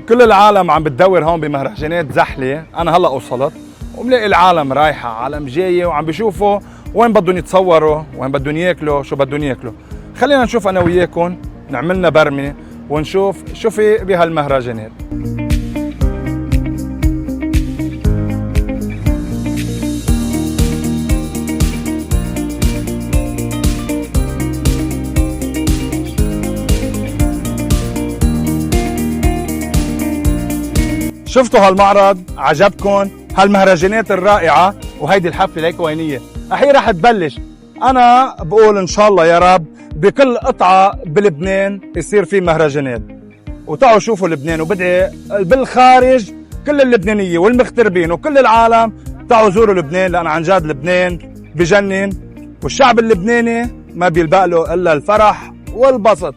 كل العالم عم بتدور هون بمهرجانات زحلة. أنا هلأ وصلت وملاقي العالم رايحة عالم جاية وعم بيشوفوا وين بدهم يتصوروا، وين بدهم ياكلوا، شو بدهم ياكلوا. خلينا نشوف أنا وياكم، نعملنا برمة ونشوف شو في بهالمهرجانات. شفتوا هالمعرض؟ عجبكم؟ هالمهرجانات الرائعة وهيدي الحفلة ليك وينية أحيي رح تبلش. أنا بقول إن شاء الله يا رب بكل قطعة بلبنان يصير في مهرجانات، وتعوا شوفوا لبنان، وبدعي بالخارج كل اللبنانية والمغتربين وكل العالم تعوا زوروا لبنان، لأن عن جد لبنان بجنن، والشعب اللبناني ما بيلبق له إلا الفرح والبسط.